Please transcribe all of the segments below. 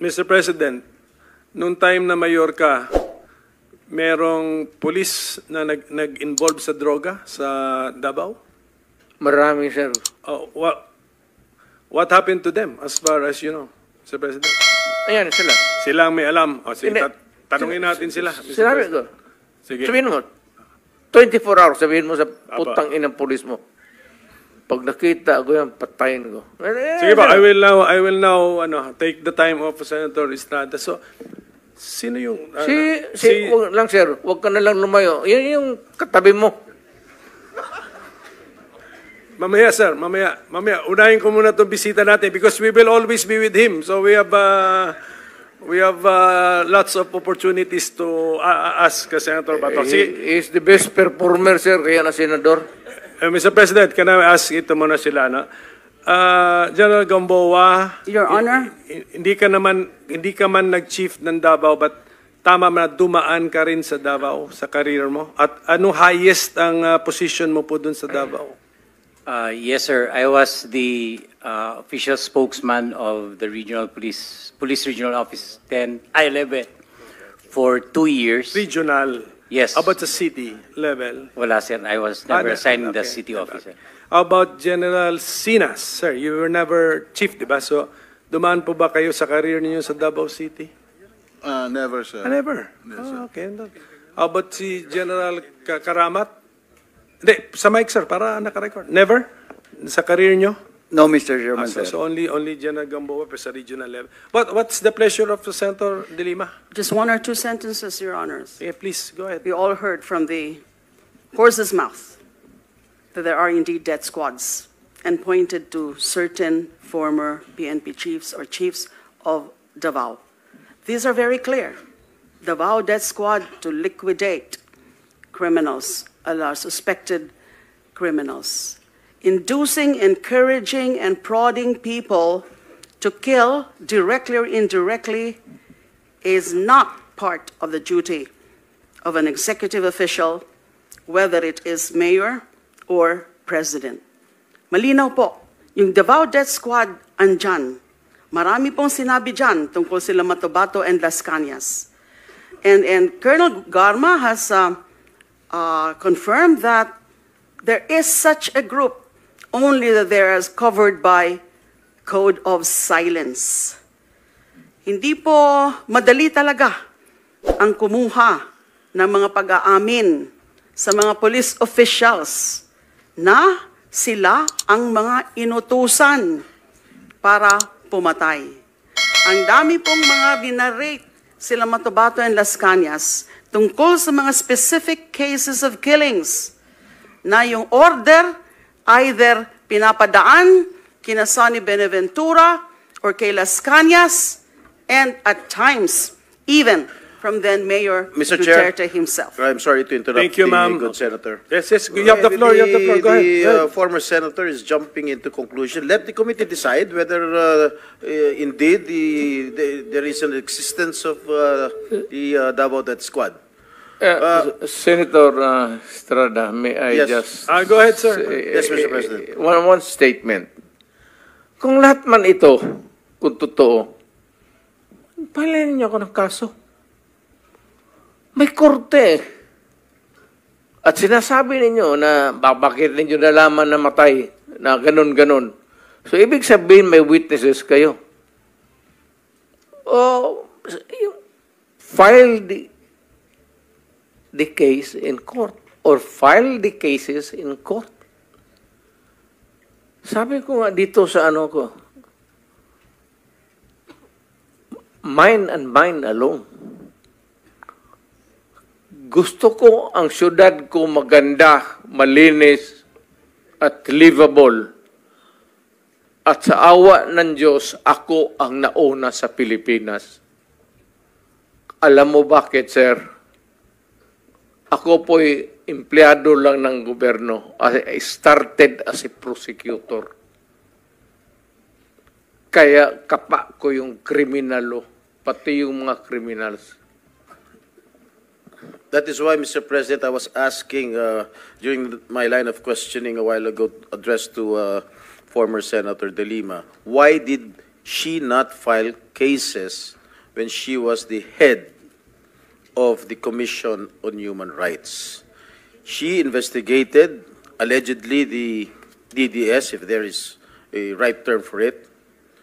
Mr. President, nung time na mayor ka, merong pulis na nag-involve sa droga sa Davao? Marami, sir. Oh, what happened to them as far as you know, Mr. President? Ayan, sila. Sila ang may alam. O, sige, Hindi. tanungin natin sila. Mr. Sinabi President. ko. Sige. Sabihin mo, 24 hours, sabihin mo sa putang inang pulis mo. Pag nakita ko yan, patayin ko. Sige ba, I will now take the time of Senator Estrada. So, sino yung... wag lang, sir. Huwag ka na lang lumayo. Yan yung katabi mo. Mamaya, sir. Mamaya. Unahin ko muna itong bisita natin because we will always be with him. So, we have lots of opportunities to ask Senator Bato. He is the best performer, sir, kaya na senador. Mr. President, can I ask ito muna sila, no? General Gamboa, Your Honor? Hindi ka man nag-chief ng Davao, but tama na dumaan ka rin sa Davao sa career mo? At anong highest ang position mo po dun sa Davao? Yes, sir. I was the official spokesman of the Police Regional Office 11 for 2 years. Regional? Yes. How about the city level? Wala, sir. I was never assigned the city officer. How about General Sinas? Sir, you were never chief, di ba? So, dumaan po ba kayo sa career niyo sa Davao City? Never, sir. Never? Yes, sir. Okay. How about si General Karamat? Hindi, sa mic, sir, para naka-record. Never? Sa career niyo? No, Mr. Chairman, sir. So only General Gamboa sa regional level. What's the pleasure of Senator De Lima? Just one or two sentences, Your Honors. Yeah, please, go ahead. We all heard from the horse's mouth that there are indeed death squads and pointed to certain former PNP chiefs or chiefs of Davao. These are very clear. Davao death squad to liquidate criminals, suspected criminals. Inducing, encouraging, and prodding people to kill directly or indirectly is not part of the duty of an executive official, whether it is mayor or president. Malinaw po, yung Davao Death Squad andyan. Marami pong sinabi dyan tungkol sila Matabato and Las Cañas. And Colonel Garma has confirmed that there is such a group, only that they are covered by code of silence. Hindi po madali talaga ang kumuha ng mga pag-aamin sa mga police officials na sila ang mga inutusan para pumatay. Ang dami pong mga binarate sila Matabato and Las Cañas tungkol sa mga specific cases of killings na yung order either pinapadaan kina Sonny Benaventura or kay Las Cañas, and at times, even from then Mayor Mr. Duterte Chair, himself. I'm sorry to interrupt. Thank you, ma'am. Good Senator. Yes, you have the floor. Go ahead. The former senator is jumping into conclusion. Let the committee decide whether indeed there is an existence of the Davao Death Squad. Senator Estrada, may I Yes. just... Go ahead, sir. Yes, Mr. President. One statement. Kung lahat man ito, kung totoo, palayan niyo ako ng kaso. May korte. At sinasabi ninyo na bakit ninyo nalaman na matay, na ganun-ganun. So, ibig sabihin may witnesses kayo. O, file the case in court or file the cases in court. Sabi ko nga dito sa ano ko, mine and mine alone. Gusto ko ang syudad ko maganda, malinis, at livable. At sa awa ng Diyos, ako ang nauna sa Pilipinas. Alam mo bakit, sir? Ako po'y empleyado lang ng gobyerno. I started as a prosecutor. Kaya kapa ko yung kriminalo, pati yung mga criminals. That is why, Mr. President, I was asking during my line of questioning a while ago, addressed to former Senator De Lima, why did she not file cases when she was the head of the Commission on Human Rights? She investigated, allegedly, the DDS, if there is a right term for it.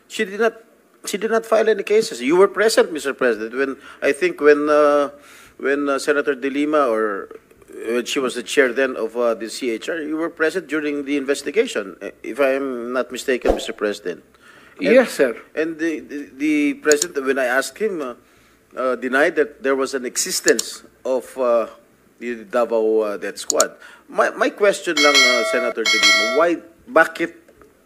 She did not file any cases. You were present, Mr. President, when Senator De Lima, or when she was the chair then of the CHR, you were present during the investigation, if I am not mistaken, Mr. President. Yes, sir. And the president, when I asked him, denied that there was an existence of the Davao Death Squad. My question lang, Senator De Lima, bakit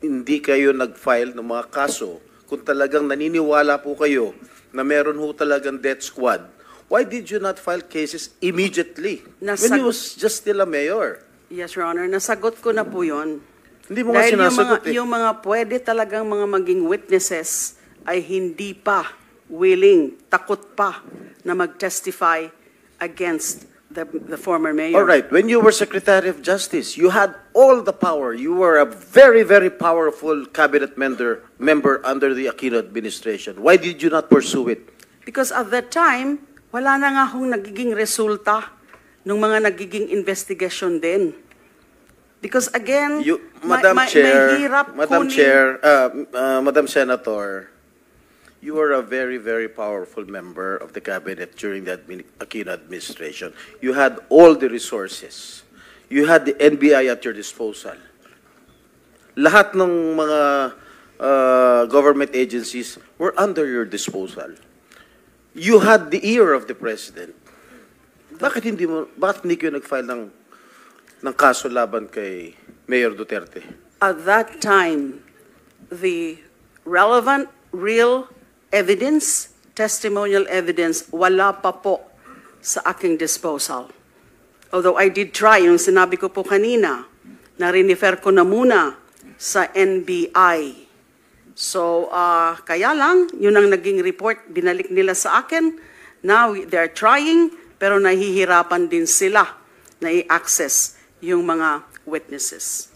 hindi kayo nag-file ng mga kaso kung talagang naniniwala po kayo na meron ho talagang death squad? Why did you not file cases immediately when he was just still a mayor? Yes, Your Honor. Nasagot ko na po yun. Hindi mo nga Dahil sinasagot yung mga pwede talagang mga maging witnesses ay hindi pa willing, takot pa na mag-testify against the former mayor. All right. When you were Secretary of Justice, you had all the power. You were a very, very powerful cabinet member under the Aquino administration. Why did you not pursue it? Because at that time, wala na nga hong nagiging resulta ng mga nagiging investigation din. Because again, Madam mahirap Chair, Madam Senator, you were a very, very powerful member of the cabinet during the Aquino administration. You had all the resources. You had the NBI at your disposal. Lahat ng mga government agencies were under your disposal. You had the ear of the president. Bakit hindi kayo nag-file ng kaso laban kay Mayor Duterte? At that time, the relevant, real evidence, testimonial evidence, wala pa po sa aking disposal. Although I did try, yung sinabi ko po kanina, na rinifer ko na muna sa NBI. So, kaya lang, yun ang naging report, binalik nila sa akin. Now, they're trying, pero nahihirapan din sila na i-access yung mga witnesses.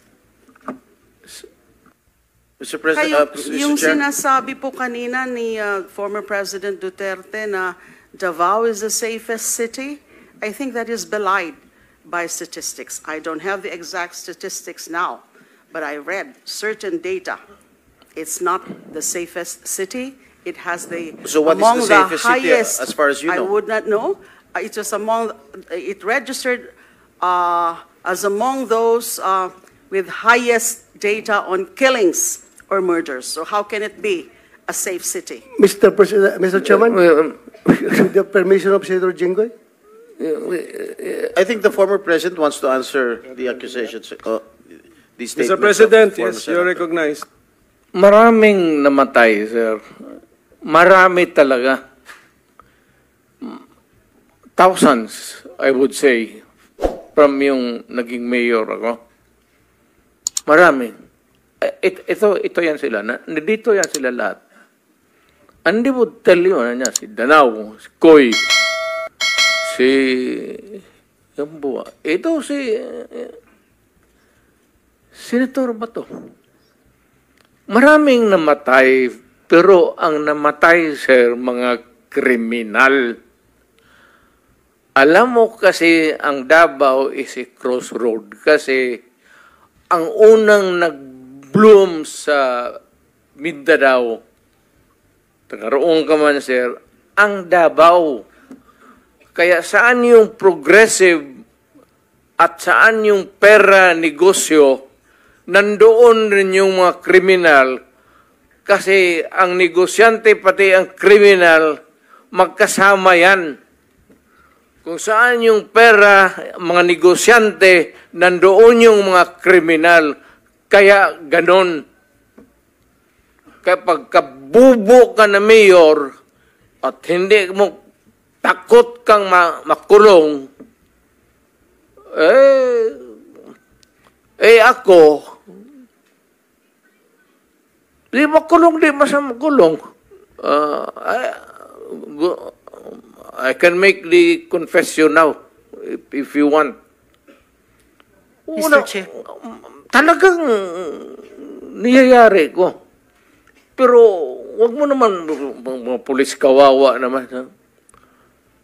Mr. President, Kayo, Mr. yung Chair. sinasabi po kanina ni former President Duterte na Davao is the safest city, I think that is belied by statistics. I don't have the exact statistics now, but I read certain data. It's not the safest city. It has So what is among the safest city, highest, as far as you know? I would not know. It was it registered as among those with highest data on killings or murders. So how can it be a safe city? Mr. President, Mr. Chairman, with the permission of Senator Jinggoy? I think the former president wants to answer the accusations. These statements Mr. of President, former yes, you're senator. recognized. Maraming namatay, sir. Marami talaga. Thousands, I would say, from yung naging mayor ako. Marami. Ito yan sila. Dito yan sila lahat. Andi would tell you, si Danao, si Koy, si Yambua. Ito si Senator Bato. Maraming namatay, pero ang namatay, sir, mga kriminal. Alam mo kasi ang Davao is a crossroad kasi ang unang nag-bloom sa Mindanao, tagaroon ka man, sir, ang Davao. Kaya saan yung progressive at saan yung pera negosyo, nandoon rin yung mga kriminal kasi ang negosyante pati ang kriminal magkasama yan. Kung saan yung pera, mga negosyante, nandoon yung mga kriminal. Kaya ganon. Kapag kabubo ka na mayor at hindi mo takot kang makulong, ako, di makulong, di makulong. I can make the confession now, if you want. Mr. Chair. Talagang niyayari ko. Pero wag mo naman, mga pulis kawawa naman. Ha?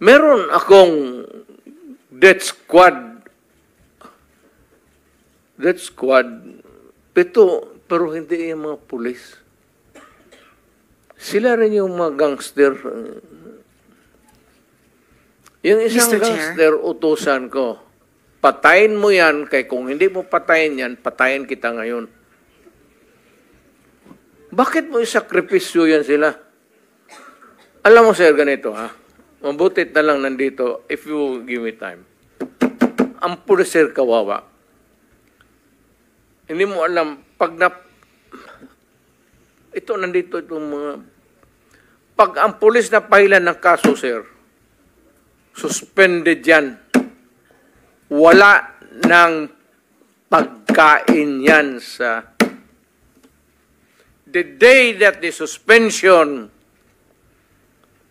Meron akong death squad, pero hindi yung mga pulis. Sila rin yung mga gangster. Yung isang Mr. Chair. gangster, utusan ko, patayin mo yan, kaya kung hindi mo patayin yan, patayin kita ngayon. Bakit mo isakripisyo yan sila? Alam mo, sir, ganito, ha? Mabutit na lang nandito, if you give me time. Ang pulis, sir, kawawa. Hindi mo alam, ito, nandito itong mga... Pag ang pulis na pahilan ng kaso, sir, suspended yan. Wala ng pagkain yan sa... The day that the suspension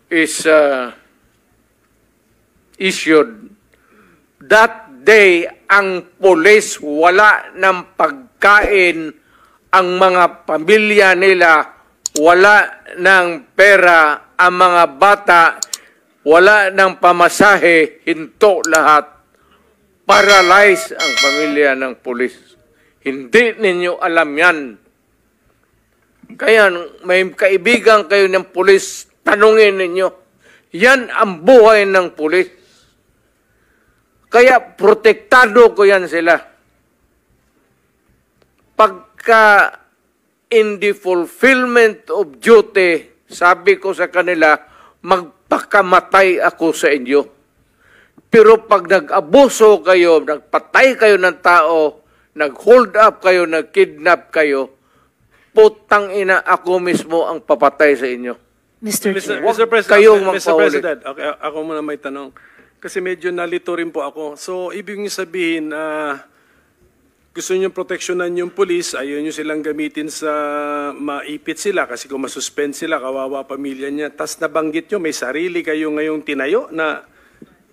is issued, that day, ang pulis wala ng pagkain, ang mga pamilya nila wala ng pera, ang mga bata wala ng pamasahe, hinto lahat. Paralyze ang pamilya ng pulis. Hindi ninyo alam yan. Kaya may kaibigan kayo ng pulis, tanungin ninyo. Yan ang buhay ng pulis. Kaya protektado ko yan sila. Pagka in the fulfillment of duty, sabi ko sa kanila, magpakamatay ako sa inyo. Pero pag nag-abuso kayo, nagpatay kayo ng tao, nag-hold up kayo, nag-kidnap kayo, putang ina, ako mismo ang papatay sa inyo. Mr. Chair. Mr. President, kayong Mr. magpahuli. President, okay, ako muna may tanong. Kasi medyo nalito rin po ako. So, ibig niyo sabihin, gusto niyo proteksyonan yung police, ayaw niyo silang gamitin sa maipit sila kasi kung masuspend sila, kawawa pamilya niya. Tas nabanggit niyo, may sarili kayo ngayong tinayo na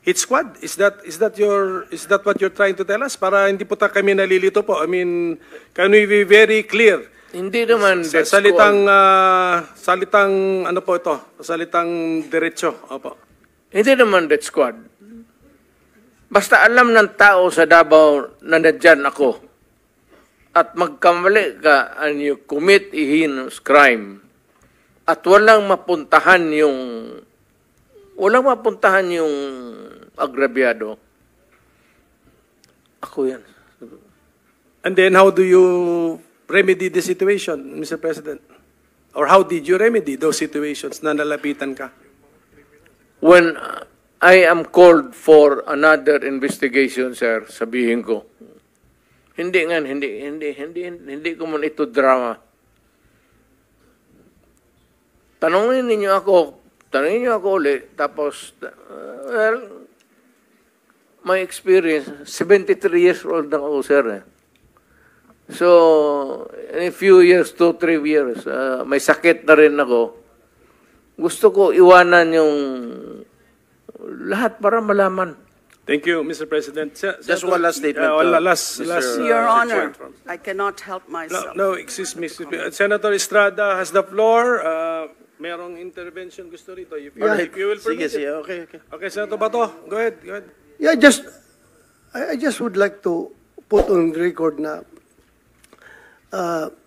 hit squad. Is that what you're trying to tell us? Para hindi po kami nalilito po. I mean, can we be very clear? Hindi naman death Salitang, squad. salitang, ano po ito? Salitang diretso. Opo. Hindi naman death squad. Basta alam ng tao sa Davao na nandyan ako at magkamali ka and you commit a heinous crime at walang mapuntahan yung agrabyado, ako yan. And then how do you remedy the situation, Mr. President? Or how did you remedy those situations na nalapitan ka? When I am called for another investigation, sir, sabihin ko, hindi ko man ito drama. Tanungin niyo ako ulit, tapos, well, my experience, 73 years old na ako, sir. So, in a few years, 2-3 years, may sakit na rin ako. Gusto ko iwanan yung lahat para malaman. Thank you, Mr. President. Just one last statement. Last, Your Honor, Chair. I cannot help myself. No, excuse me. Senator Estrada has the floor. Merong intervention gusto rito. If you will permit Sige, it. okay. Okay, Senator Bato, go ahead. Yeah, I just would like to put on record na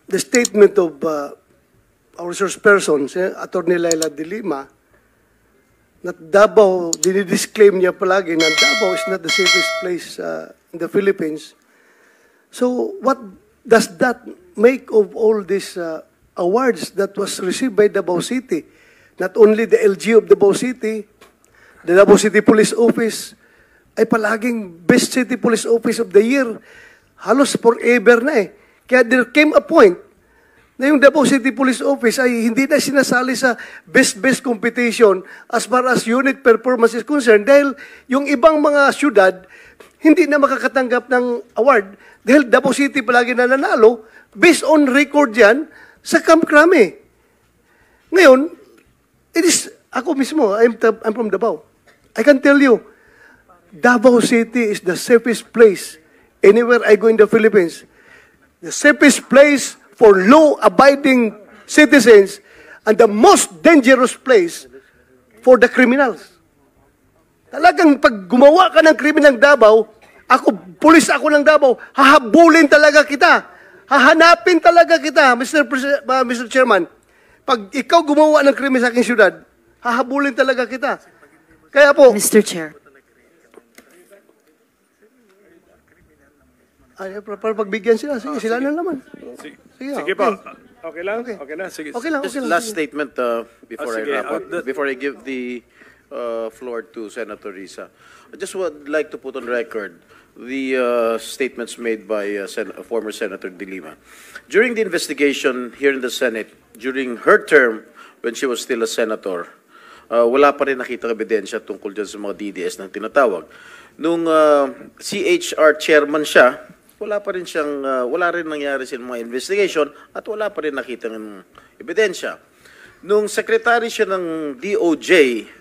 the statement of our resource persons, Attorney Laila de Lima, that Davao, dinidisclaim niya palagi na Davao is not the safest place in the Philippines. So what does that make of all these awards that was received by Davao City? Not only the LG of Davao City, the Davao City Police Office ay palaging Best City Police Office of the Year. Halos forever na eh. Kaya there came a point na yung Davao City Police Office ay hindi na sinasali sa best competition as far as unit performance is concerned dahil yung ibang mga syudad hindi na makakatanggap ng award dahil Davao City palagi na nanalo based on record yan sa Camp Crame. Ngayon, ako mismo, I'm from Davao. I can tell you, Davao City is the safest place anywhere I go in the Philippines. The safest place for law-abiding citizens and the most dangerous place for the criminals. Talagang pag gumawa ka ng krimen ng Davao, pulis ako ng Davao, hahabulin talaga kita. Hahanapin talaga kita, Mr. Chairman. Pag ikaw gumawa ng krimen sa aking syudad, hahabulin talaga kita. Kaya po, Mr. Chair. para pagbigyan sila, sige, sila na naman. Sige po. Okay lang? Okay na? Sige. Okay lang, Just okay lang. last statement before I sige. wrap up, That- before I give the floor to Senator Risa. I just would like to put on record the statements made by former Senator De Lima. During the investigation here in the Senate, during her term, when she was still a senator, wala pa rin nakitang ebidensya tungkol dyan sa mga DDS na tinatawag. Nung CHR chairman siya, wala rin nangyari sa mga investigation at wala pa rin nakitang ebidensya. Nung secretary siya ng DOJ,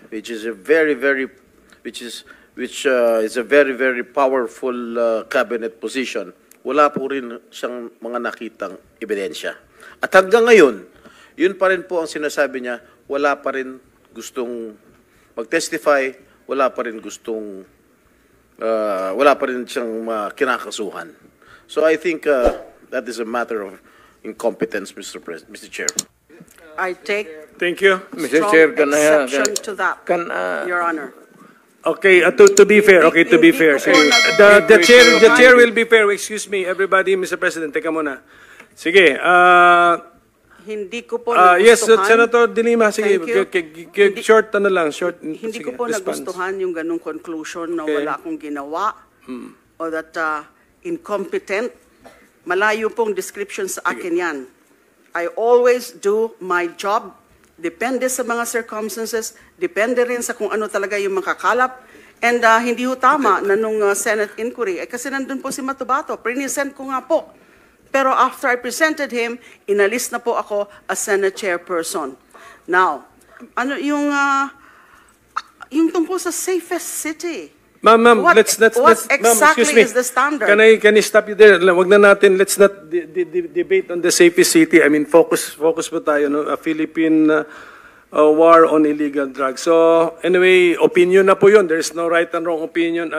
which is a very very powerful cabinet position, wala po rin siyang mga nakitang ebidensya. At hanggang ngayon, yun pa rin po ang sinasabi niya, wala pa rin gustong mag-testify, wala pa rin siyang kinakasuhan. So I think that is a matter of incompetence, Mr. Chair. I take Thank you. Mr. strong Chair, exception to that, Your Honor. Okay, to be fair, sige. The chair will be fair. Excuse me, everybody, Mr. President, teka muna. Sige, Hindi ko po yes, nagustuhan. Senator De Lima, sige, Thank you. short short. Hindi sige, ko po response. nagustuhan yung ganung conclusion na Okay. wala akong ginawa o that incompetent. Malayo pong description sa akin yan. I always do my job. Depende sa mga circumstances. Depende rin sa kung ano talaga yung makakalap. And hindi ho tama na nung Senate inquiry. Kasi nandun po si Matubato. Present ko nga po. Pero after I presented him, inalis na po ako as Senate chairperson. Now, ano yung tungkol sa safest city? Ma'am, What let's what ma'am, exactly excuse me. is the standard? Can I stop you there? Wag na natin, let's not debate on the safest city. I mean, focus po tayo, no? A Philippine war on illegal drugs. So, anyway, opinion na po yun. There is no right and wrong opinion.